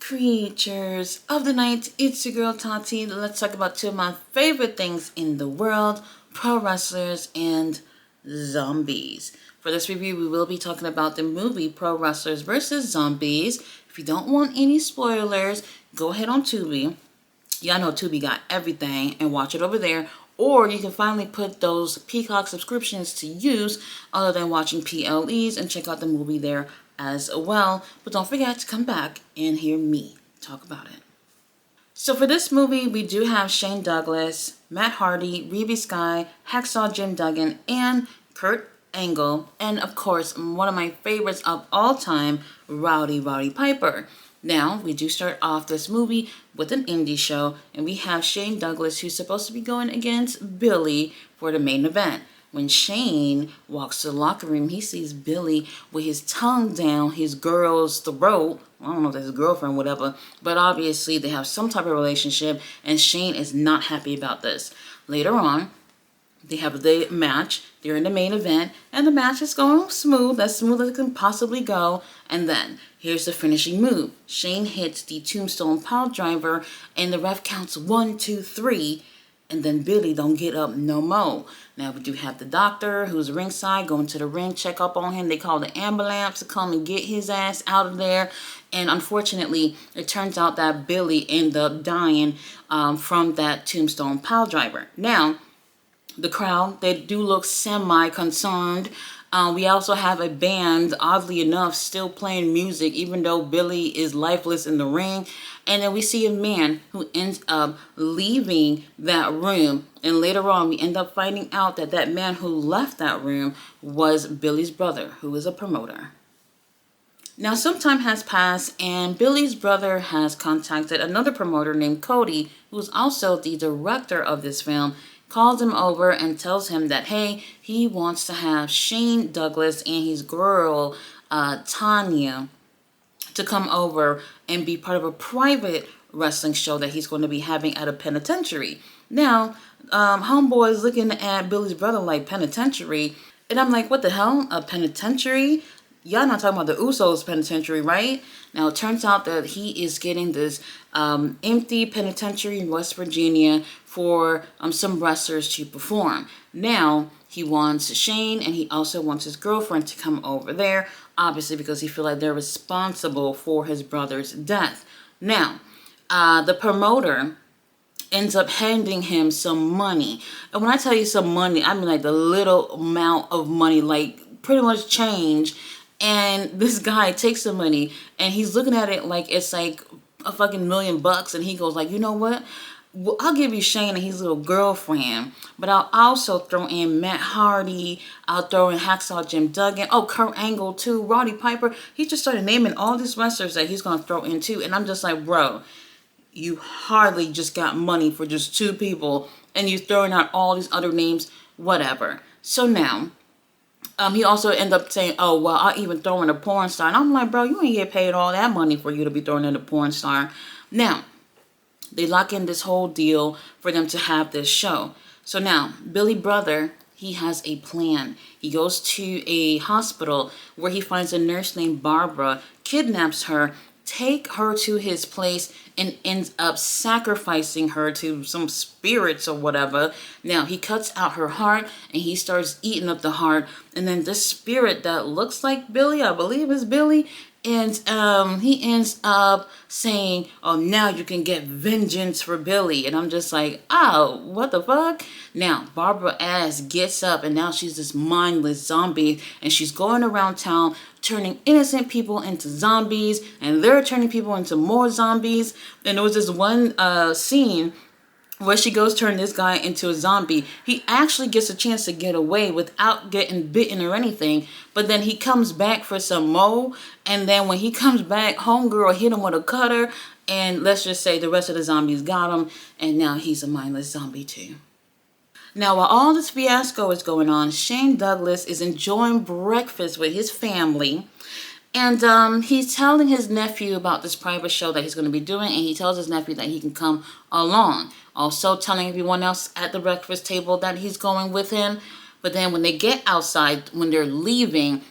Creatures of the night, it's your girl Tati. Let's talk about two of my favorite things in the world, pro wrestlers and zombies. For this review, we will be talking about the movie Pro Wrestlers vs. Zombies. If you don't want any spoilers, go ahead on Tubi. Y'all know Tubi got everything and watch it over there. Or you can finally put those Peacock subscriptions to use other than watching PLEs and check out the movie there as well. But don't forget to come back and hear me talk about it. So for this movie, we do have Shane Douglas, Matt Hardy, Reby Sky, Hacksaw Jim Duggan, and Kurt Angle, and of course, one of my favorites of all time, Rowdy Piper. Now, we do start off this movie with an indie show, and we have Shane Douglas, who's supposed to be going against Billy for the main event. When Shane walks to the locker room, he sees Billy with his tongue down his girl's throat. I don't know if that's his girlfriend or whatever, but obviously they have some type of relationship, and Shane is not happy about this. Later on, they have the match. They're in the main event, and the match is going smooth, as smooth as it can possibly go. And then, here's the finishing move. Shane hits the tombstone pile driver, and the ref counts 1, 2, 3, and then Billy don't get up no more. Now, we do have the doctor, who's ringside, going to the ring, check up on him. They call the ambulance to come and get his ass out of there. And unfortunately, it turns out that Billy ended up dying from that tombstone pile driver. Now, the crowd, they do look semi-concerned. We also have a band, oddly enough, still playing music, even though Billy is lifeless in the ring. And then we see a man who ends up leaving that room. And later on, we end up finding out that that man who left that room was Billy's brother, who is a promoter. Now, some time has passed, and Billy's brother has contacted another promoter named Cody, who's also the director of this film, calls him over and tells him that, hey, he wants to have Shane Douglas and his girl, Tanya, to come over and be part of a private wrestling show that he's going to be having at a penitentiary. Now, homeboy's looking at Billy's brother like, penitentiary? And I'm like, what the hell? A penitentiary? Y'all not talking about the Usos penitentiary, right? Now, it turns out that he is getting this empty penitentiary in West Virginia for some wrestlers to perform. Now, he wants Shane, and he also wants his girlfriend to come over there, obviously because he feels like they're responsible for his brother's death. Now, the promoter ends up handing him some money. And when I tell you some money, I mean like the little amount of money, like pretty much change. And this guy takes the money and he's looking at it like it's like a fucking $1 million. And he goes like, you know what? Well, I'll give you Shane and his little girlfriend, but I'll also throw in Matt Hardy. I'll throw in Hacksaw Jim Duggan. Oh, Kurt Angle too. Rowdy Piper. He just started naming all these wrestlers that he's going to throw in too. And I'm just like, bro, you hardly just got money for just 2 people and you're throwing out all these other names, whatever. So now, he also ended up saying, oh, well, I'll even throw in a porn star. And I'm like, bro, you ain't get paid all that money for you to be throwing in a porn star. Now, they lock in this whole deal for them to have this show. So now, Billy brother, he has a plan. He goes to a hospital where he finds a nurse named Barbara, kidnaps her, take her to his place, and ends up sacrificing her to some spirits or whatever. Now, he cuts out her heart, and he starts eating up the heart. And then this spirit that looks like Billy, I believe is Billy, and he ends up saying, oh, now you can get vengeance for Billy. And I'm just like, oh, what the fuck? Now, Barbara ass gets up, and now she's this mindless zombie, and she's going around town turning innocent people into zombies, and they're turning people into more zombies. And there was this one scene where she goes turn this guy into a zombie. He actually gets a chance to get away without getting bitten or anything, but then he comes back for some more, and then when he comes back, homegirl hit him with a cutter, and let's just say the rest of the zombies got him, and now he's a mindless zombie too. Now, while all this fiasco is going on, Shane Douglas is enjoying breakfast with his family. And he's telling his nephew about this private show that he's going to be doing. And he tells his nephew that he can come along. Also telling everyone else at the breakfast table that he's going with him. But then when they get outside, when they're leaving,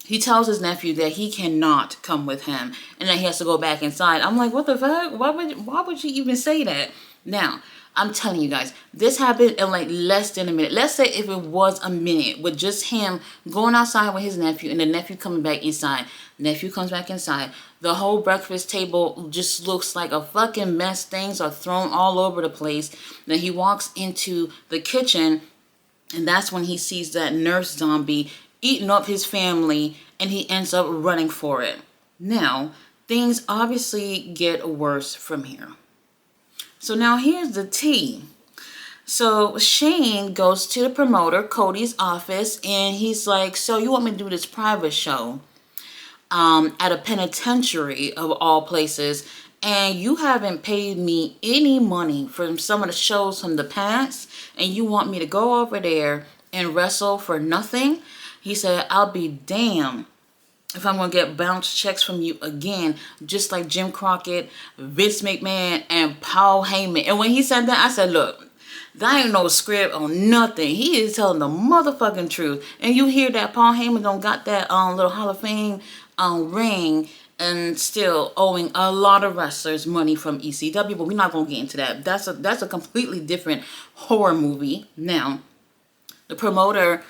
he tells his nephew that he cannot come with him and that he has to go back inside. I'm like, what the fuck? Why would you even say that? Now, I'm telling you guys, this happened in like less than a minute. Let's say if it was a minute with just him going outside with his nephew and the nephew coming back inside. Nephew comes back inside. The whole breakfast table just looks like a fucking mess. Things are thrown all over the place. Then he walks into the kitchen, and that's when he sees that nurse zombie eating up his family, and he ends up running for it. Now, things obviously get worse from here. So now here's the tea. So Shane goes to the promoter, Cody's office, and he's like, so you want me to do this private show at a penitentiary of all places, and you haven't paid me any money from some of the shows from the past, and you want me to go over there and wrestle for nothing? He said, I'll be damned if I'm going to get bounce checks from you again, just like Jim Crockett, Vince McMahon, and Paul Heyman. And when he said that, I said, look, that ain't no script or nothing. He is telling the motherfucking truth. And you hear that Paul Heyman don't got that little Hall of Fame ring and still owing a lot of wrestlers money from ECW, but we're not going to get into that. That's a completely different horror movie. Now, the promoter,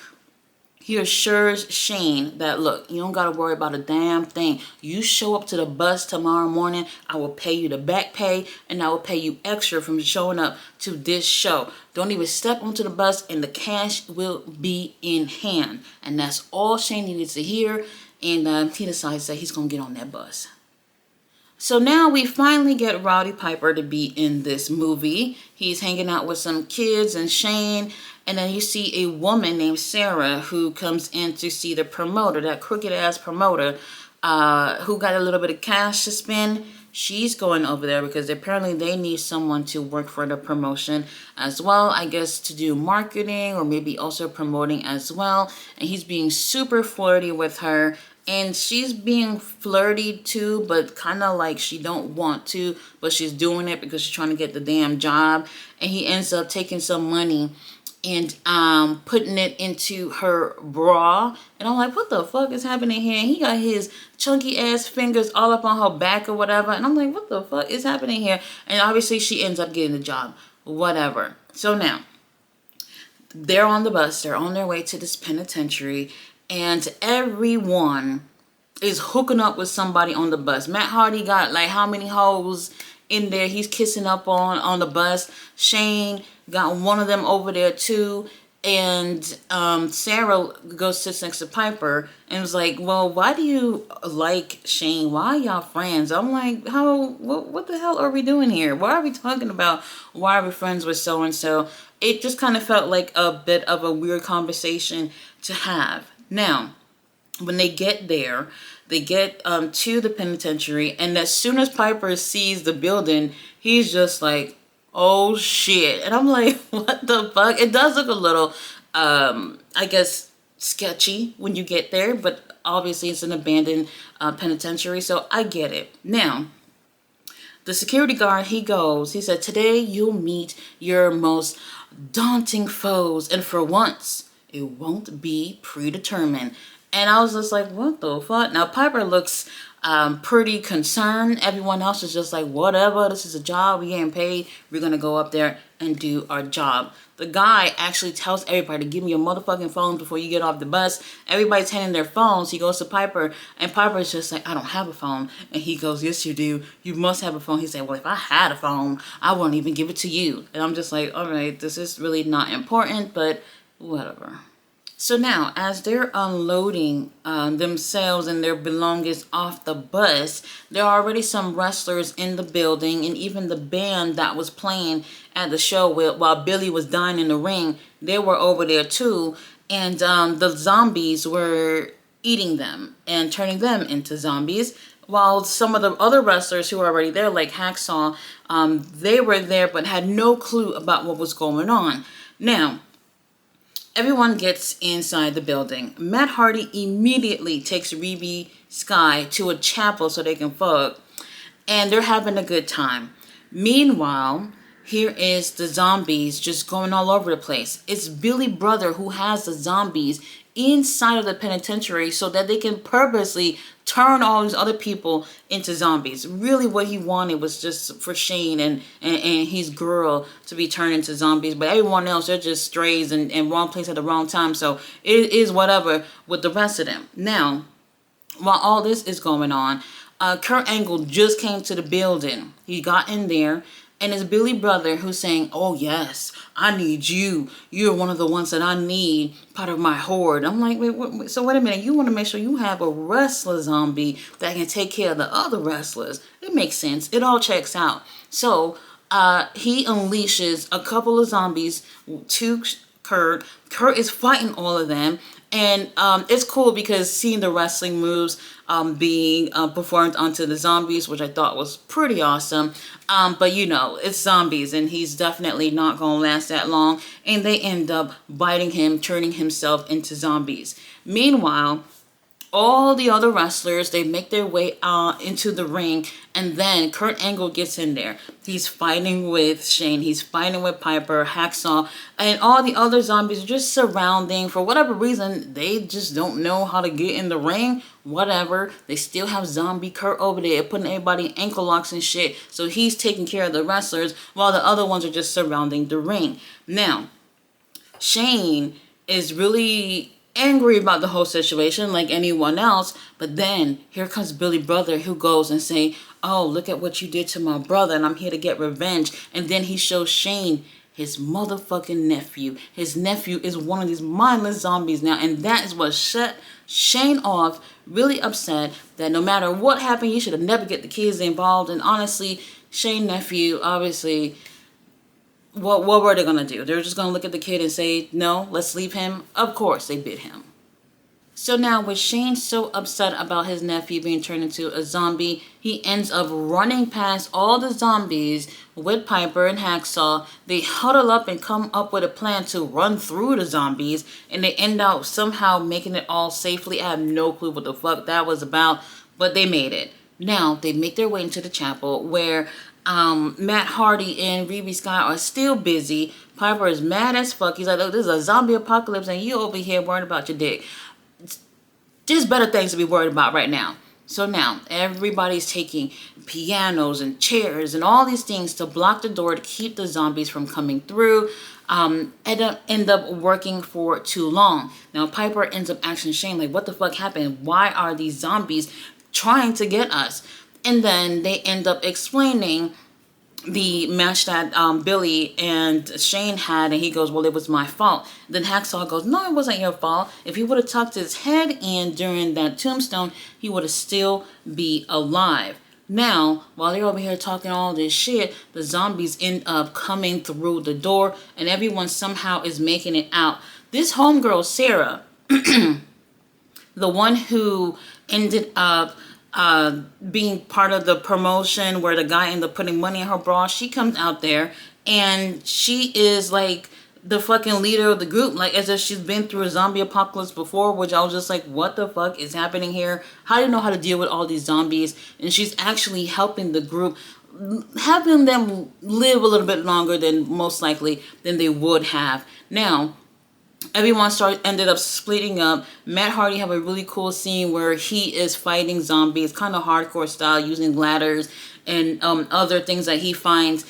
he assures Shane that, look, you don't got to worry about a damn thing. You show up to the bus tomorrow morning, I will pay you the back pay, and I will pay you extra from showing up to this show. Don't even step onto the bus, and the cash will be in hand. And that's all Shane needed to hear, and he decides that he's going to get on that bus. So now we finally get Roddy Piper to be in this movie. He's hanging out with some kids and Shane. And then you see a woman named Sarah who comes in to see the promoter, that crooked ass promoter, who got a little bit of cash to spend. She's going over there because apparently they need someone to work for the promotion as well. I guess to do marketing or maybe also promoting as well. And he's being super flirty with her. And she's being flirty too, but kind of like she don't want to, but she's doing it because she's trying to get the damn job. And he ends up taking some money and putting it into her bra. And I'm like, what the fuck is happening here? And he got his chunky ass fingers all up on her back or whatever. And I'm like, what the fuck is happening here? And obviously she ends up getting the job. Whatever. So now, they're on the bus. They're on their way to this penitentiary. And everyone is hooking up with somebody on the bus. Matt Hardy got like how many hoes in there he's kissing up on the bus. Shane got one of them over there too. And Sarah goes sits next to Piper and was like, well, why do you like Shane? Why are y'all friends? I'm like, what the hell are we doing here? Why are we talking about why are we friends with so-and-so? It just kind of felt like a bit of a weird conversation to have. Now, when they get there, they get to the penitentiary, and as soon as Piper sees the building, he's just like, oh shit. And I'm like, what the fuck? It does look a little, I guess, sketchy when you get there, but obviously it's an abandoned penitentiary, so I get it. Now, the security guard, he said, today you'll meet your most daunting foes, and for once, it won't be predetermined. And I was just like, what the fuck? Now, Piper looks pretty concerned. Everyone else is just like, whatever, this is a job, we getting paid, we're gonna go up there and do our job. The guy actually tells everybody to give me your motherfucking phone before you get off the bus. Everybody's handing their phones. He goes to Piper, and Piper's just like, I don't have a phone. And he goes, yes, you do. You must have a phone. He said, well, if I had a phone, I wouldn't even give it to you. And I'm just like, all right, this is really not important, but whatever. So now, as they're unloading themselves and their belongings off the bus, there are already some wrestlers in the building, and even the band that was playing at the show while Billy was dying in the ring, they were over there too. And the zombies were eating them and turning them into zombies. While some of the other wrestlers who were already there, like Hacksaw, they were there but had no clue about what was going on. Now, everyone gets inside the building. Matt Hardy immediately takes Reby Sky to a chapel so they can fuck. And they're having a good time. Meanwhile, here is the zombies just going all over the place. It's Billy Brother who has the zombies inside of the penitentiary so that they can purposely turn all these other people into zombies. Really what he wanted was just for Shane and his girl to be turned into zombies. But everyone else, they're just strays and wrong place at the wrong time. So it is whatever with the rest of them. Now, while all this is going on, Kurt Angle just came to the building. He got in there. And it's Billy Brother who's saying, oh yes, I need you. You're one of the ones that I need, part of my horde. I'm like, wait, so wait a minute. You want to make sure you have a wrestler zombie that can take care of the other wrestlers. It makes sense. It all checks out. So he unleashes a couple of zombies to Kurt. Kurt is fighting all of them. And it's cool because seeing the wrestling moves being performed onto the zombies, which I thought was pretty awesome. But you know, it's zombies and he's definitely not going to last that long. And they end up biting him, turning himself into zombies. Meanwhile, all the other wrestlers, they make their way into the ring, and then Kurt Angle gets in there. He's fighting with Shane, he's fighting with Piper, Hacksaw, and all the other zombies are just surrounding. For whatever reason, they just don't know how to get in the ring. Whatever, they still have zombie Kurt over there putting everybody in ankle locks and shit. So he's taking care of the wrestlers while the other ones are just surrounding the ring. Now, Shane is really angry about the whole situation like anyone else, but then here comes Billy Brother who goes and say, oh, look at what you did to my brother and I'm here to get revenge. And then he shows Shane his motherfucking nephew. His nephew is one of these mindless zombies now, and that is what shut Shane off, really upset that no matter what happened, you should have never get the kids involved. And honestly, Shane nephew, obviously, what were they going to do? They're just going to look at the kid and say, no, let's leave him. Of course, they bit him. So now with Shane so upset about his nephew being turned into a zombie, he ends up running past all the zombies with Piper and Hacksaw. They huddle up and come up with a plan to run through the zombies, and they end up somehow making it all safely. I have no clue what the fuck that was about, but they made it. Now they make their way into the chapel where Matt Hardy and Reby Sky are still busy. Piper is mad as fuck. He's like, look, this is a zombie apocalypse and you over here worried about your dick. Just better things to be worried about right now. So now everybody's taking pianos and chairs and all these things to block the door to keep the zombies from coming through. End up working for too long. Now Piper ends up asking Shane, like, what the fuck happened? Why are these zombies trying to get us? And then they end up explaining the match that Billy and Shane had, and he goes, well, it was my fault. Then Hacksaw goes, no, it wasn't your fault. If he would have tucked his head in during that tombstone, he would have still be alive. Now, while they're over here talking all this shit, the zombies end up coming through the door, and everyone somehow is making it out. This homegirl, Sarah, the one who ended up being part of the promotion where the guy ended up putting money in her bra, she comes out there and she is like the fucking leader of the group, like as if she's been through a zombie apocalypse before, which I was just like, what the fuck is happening here? How do you know how to deal with all these zombies? And she's actually helping the group, having them live a little bit longer than most likely than they would have. Now, everyone ended up splitting up. Matt Hardy have a really cool scene where he is fighting zombies, kind of hardcore style, using ladders and other things that he finds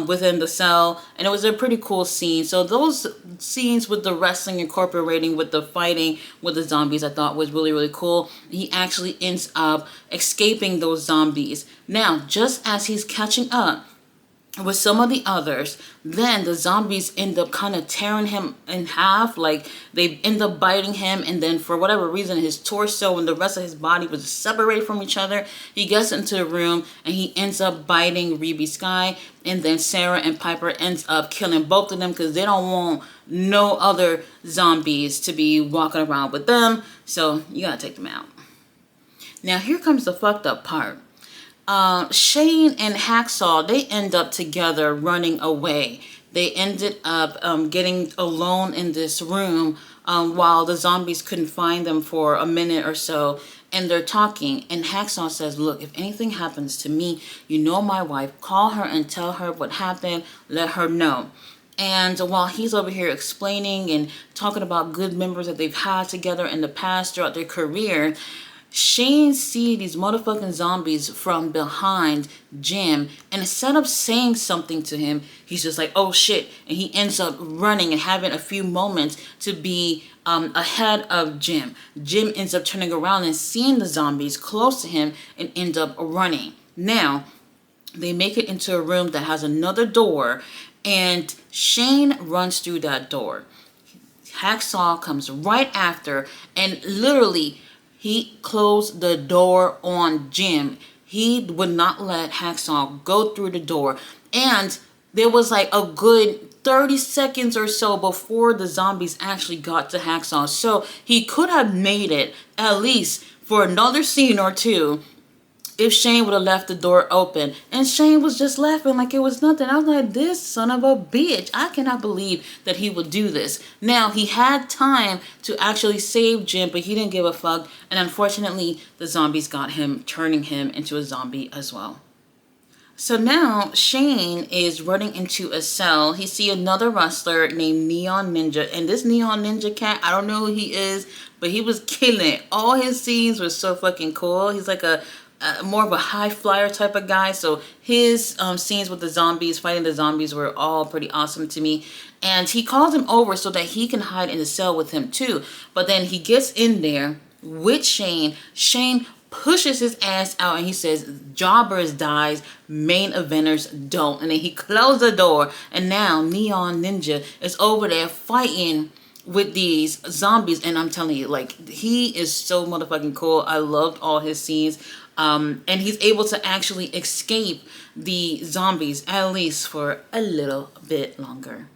within the cell. And it was a pretty cool scene. So those scenes with the wrestling incorporating with the fighting with the zombies, I thought was really, really cool. He actually ends up escaping those zombies. Now, just as he's catching up with some of the others, then the zombies end up kind of tearing him in half. Like, they end up biting him, and then for whatever reason, his torso and the rest of his body was separated from each other. He gets into the room, and he ends up biting Reby Sky, and then Sarah and Piper ends up killing both of them because they don't want no other zombies to be walking around with them, so you gotta take them out. Now, here comes the fucked up part. Shane and Hacksaw, they end up together running away. They ended up getting alone in this room while the zombies couldn't find them for a minute or so. And they're talking. And Hacksaw says, look, if anything happens to me, you know my wife. Call her and tell her what happened. Let her know. And while he's over here explaining and talking about good members that they've had together in the past throughout their career, Shane sees these motherfucking zombies from behind Jim, and instead of saying something to him, he's just like, oh shit, and he ends up running and having a few moments to be ahead of Jim. Jim ends up turning around and seeing the zombies close to him and ends up running. Now, they make it into a room that has another door, and Shane runs through that door. Hacksaw comes right after, and literally, he closed the door on Jim. He would not let Hacksaw go through the door. And there was like a good 30 seconds or so before the zombies actually got to Hacksaw. So he could have made it at least for another scene or two if Shane would have left the door open. And Shane was just laughing like it was nothing. I was like, this son of a bitch. I cannot believe that he would do this. Now, he had time to actually save Jim, but he didn't give a fuck. And unfortunately, the zombies got him, turning him into a zombie as well. So now Shane is running into a cell. He see another wrestler named Neon Ninja. And this Neon Ninja cat, I don't know who he is, but he was killing it. All his scenes were so fucking cool. He's like a more of a high flyer type of guy. So his scenes with the zombies, fighting the zombies, were all pretty awesome to me. And he calls him over so that he can hide in the cell with him too. But then he gets in there with Shane. Shane pushes his ass out and he says, jobbers dies, main eventers don't. And then he closed the door, and now Neon Ninja is over there fighting with these zombies. And I'm telling you, like, he is so motherfucking cool. I loved all his scenes. And he's able to actually escape the zombies, at least for a little bit longer.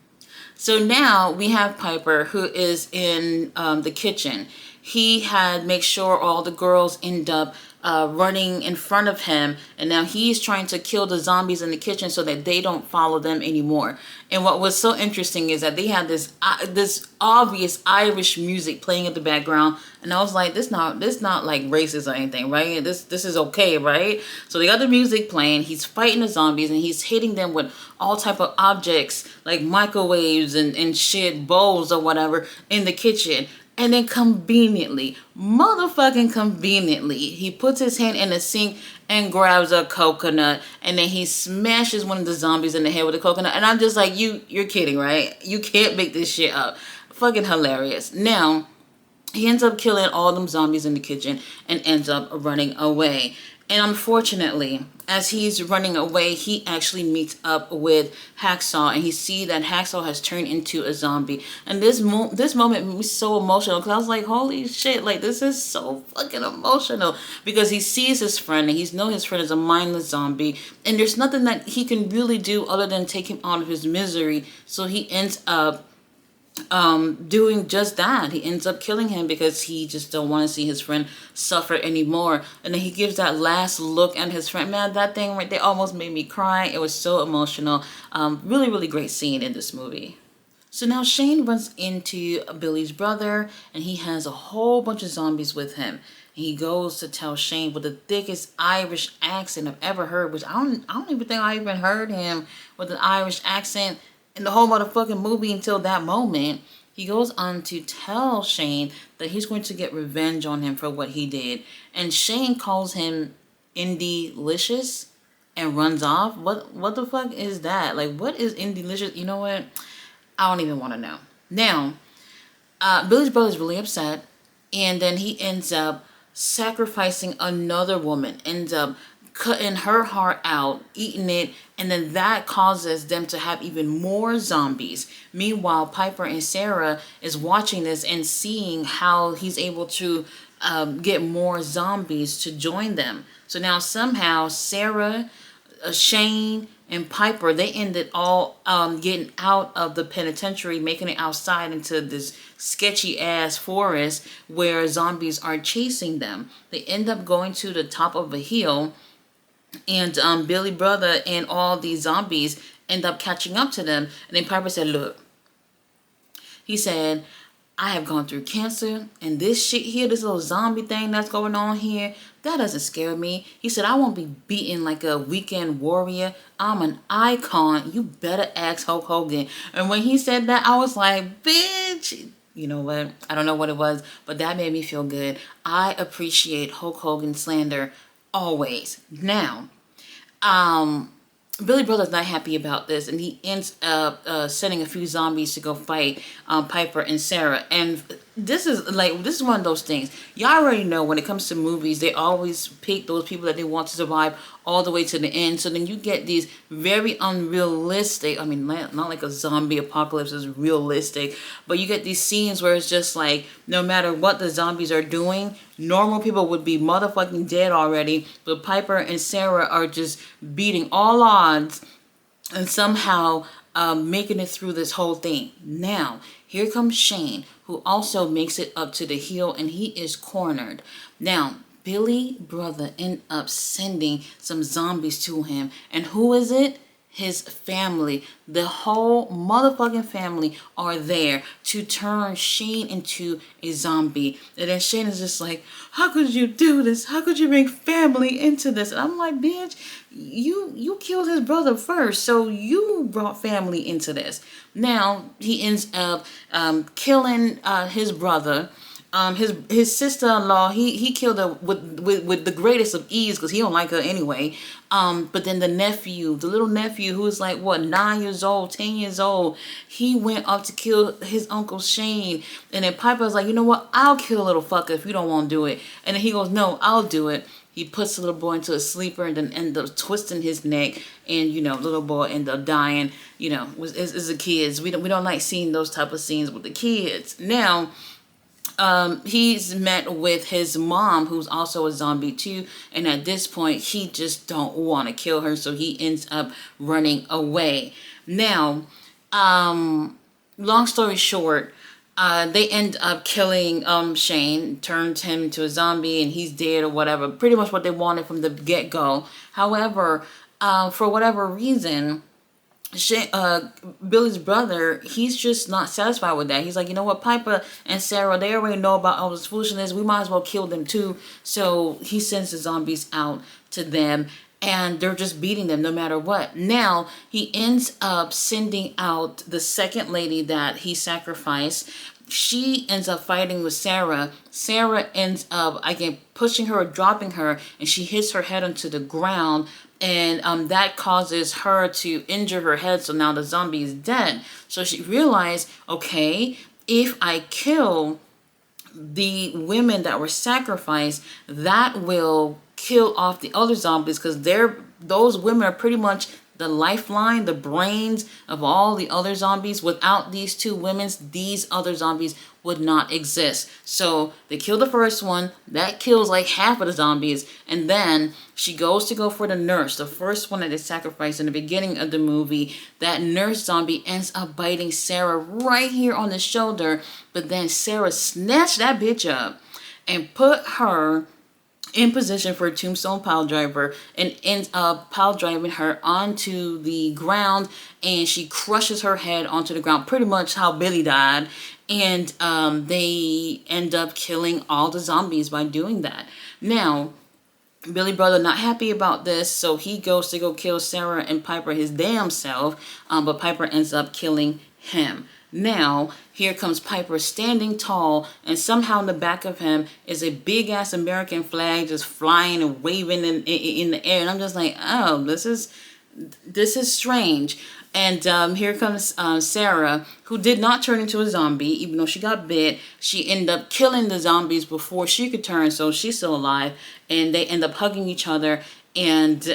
So now we have Piper, who is in the kitchen. He had make sure all the girls end up running in front of him, and now he's trying to kill the zombies in the kitchen so that they don't follow them anymore. And what was so interesting is that they had this obvious Irish music playing in the background, and I was like, this not like racist or anything, right? This is okay, right? So they got the music playing. He's fighting the zombies and he's hitting them with all type of objects like microwaves and shit, bowls or whatever in the kitchen. And then motherfucking conveniently, he puts his hand in the sink and grabs a coconut, and then he smashes one of the zombies in the head with a coconut. And I'm just like, you're kidding, right? You can't make this shit up. Fucking hilarious. Now, he ends up killing all them zombies in the kitchen and ends up running away. And unfortunately, as he's running away, he actually meets up with Hacksaw, and he sees that Hacksaw has turned into a zombie. And this moment made me so emotional, because I was like, holy shit, like, this is so fucking emotional. Because he sees his friend, and he's known his friend is a mindless zombie, and there's nothing that he can really do other than take him out of his misery. So he ends up doing just that. He ends up killing him because he just don't want to see his friend suffer anymore. And then he gives that last look at his friend. Man, that thing right there almost made me cry. It was so emotional. Really, really great scene in this movie. So now Shane runs into Billy's brother, and he has a whole bunch of zombies with him. And he goes to tell Shane with the thickest Irish accent I've ever heard, which I don't even think I even heard him with an Irish accent in the whole motherfucking movie until that moment. He goes on to tell Shane that he's going to get revenge on him for what he did. And Shane calls him Indie-licious and runs off. What the fuck is that? Like, what is Indie-licious? You know what? I don't even want to know. Now, Billy's brother's really upset. And then he ends up sacrificing another woman. Ends up cutting her heart out, eating it, and then that causes them to have even more zombies. Meanwhile, Piper and Sarah is watching this and seeing how he's able to get more zombies to join them. So now somehow Sarah, Shane, and Piper, they ended all getting out of the penitentiary, making it outside into this sketchy ass forest where zombies are chasing them. They end up going to the top of a hill, and Billy brother and all these zombies end up catching up to them. And then Piper said, look, he said, I have gone through cancer, and this shit here, this little zombie thing that's going on here, that doesn't scare me. He said, I won't be beaten like a weekend warrior. I'm an icon. You better ask Hulk Hogan. And when he said that, I was like, bitch. You know what? I don't know what it was, but that made me feel good. I appreciate Hulk Hogan slander always. Now, Billy Brother's not happy about this, and he ends up sending a few zombies to go fight Piper and Sarah. And this is one of those things. Y'all already know when it comes to movies, they always pick those people that they want to survive all the way to the end. So then you get these very unrealistic, I mean, not like a zombie apocalypse is realistic, but you get these scenes where it's just like, no matter what the zombies are doing, normal people would be motherfucking dead already, but Piper and Sarah are just beating all odds and somehow making it through this whole thing. Now, here comes Shane, who also makes it up to the hill, and he is cornered. Now, Billy Brother end up sending some zombies to him. And who is it? His family. The whole motherfucking family are there to turn Shane into a zombie. And then Shane is just like, how could you do this? How could you bring family into this? And I'm like, bitch, you killed his brother first, so you brought family into this. Now, he ends up killing his brother. His sister-in-law, he killed her with the greatest of ease because he don't like her anyway. But then the little nephew who was like, what, 9 years old, 10 years old, he went up to kill his uncle Shane. And then Piper was like, you know what, I'll kill a little fucker if you don't want to do it. And then he goes, no, I'll do it. He puts the little boy into a sleeper and then end up twisting his neck. And, the little boy end up dying, as the kids. We don't like seeing those type of scenes with the kids. Now, he's met with his mom, who's also a zombie too, and at this point he just don't want to kill her, so he ends up running away. Now, long story short, they end up killing Shane, turns him into a zombie, and he's dead or whatever. Pretty much what they wanted from the get-go. However, for whatever reason, Billy's brother, he's just not satisfied with that. He's like, you know what, Piper and Sarah, they already know about all this foolishness. We might as well kill them too. So he sends the zombies out to them, and they're just beating them no matter what. Now, he ends up sending out the second lady that he sacrificed. She ends up fighting with Sarah. Sarah ends up, pushing her or dropping her, and she hits her head onto the ground. And that causes her to injure her head, so now the zombie is dead. So she realized, okay, if I kill the women that were sacrificed, that will kill off the other zombies, because those women are pretty much the lifeline, the brains of all the other zombies. Without these two women, these other zombies would not exist. So they kill the first one, that kills like half of the zombies, and then she goes to go for the nurse, the first one that they sacrificed in the beginning of the movie. That nurse zombie ends up biting Sarah right here on the shoulder, but then Sarah snatched that bitch up and put her in position for a tombstone pile driver, and ends up pile driving her onto the ground, and she crushes her head onto the ground, pretty much how Billy died. And they end up killing all the zombies by doing that. Now, Billy Brother not happy about this, so he goes to go kill Sarah and Piper his damn self, but Piper ends up killing him. Now, here comes Piper standing tall, and somehow in the back of him is a big-ass American flag just flying and waving in the air. And I'm just like, oh, this is strange. And here comes Sarah, who did not turn into a zombie, even though she got bit. She ended up killing the zombies before she could turn, so she's still alive. And they end up hugging each other, and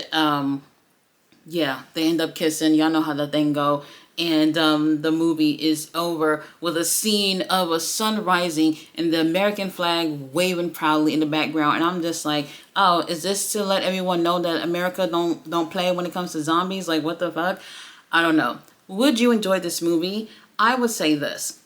yeah, they end up kissing. Y'all know how that thing go. And the movie is over with a scene of a sun rising and the American flag waving proudly in the background. And I'm just like, oh, is this to let everyone know that America don't play when it comes to zombies? Like, what the fuck? I don't know. Would you enjoy this movie? I would say this.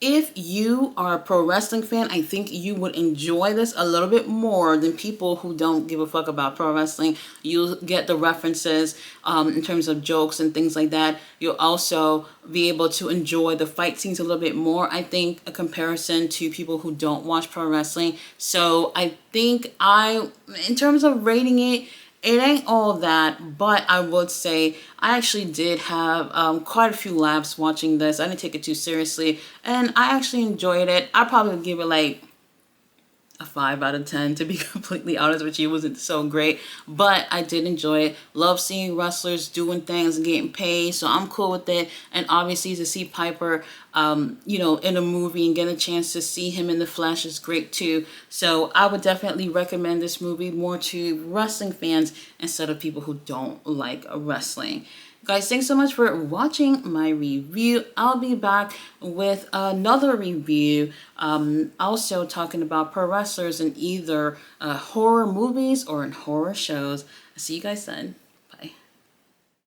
if you are a pro wrestling fan, I think you would enjoy this a little bit more than people who don't give a fuck about pro wrestling. You'll get the references in terms of jokes and things like that. You'll also be able to enjoy the fight scenes a little bit more, I think, a comparison to people who don't watch pro wrestling. So I think in terms of rating it, it ain't all that, but I would say I actually did have quite a few laughs watching this. I didn't take it too seriously, and I actually enjoyed it. I probably would give it like a 5 out of 10, to be completely honest with you. It wasn't so great, but I did enjoy it. Love seeing wrestlers doing things and getting paid, so I'm cool with it. And obviously to see Piper in a movie and get a chance to see him in the flesh is great too. So I would definitely recommend this movie more to wrestling fans instead of people who don't like wrestling. Guys, thanks so much for watching my review. I'll be back with another review, also talking about pro wrestlers in either horror movies or in horror shows. I'll see you guys then.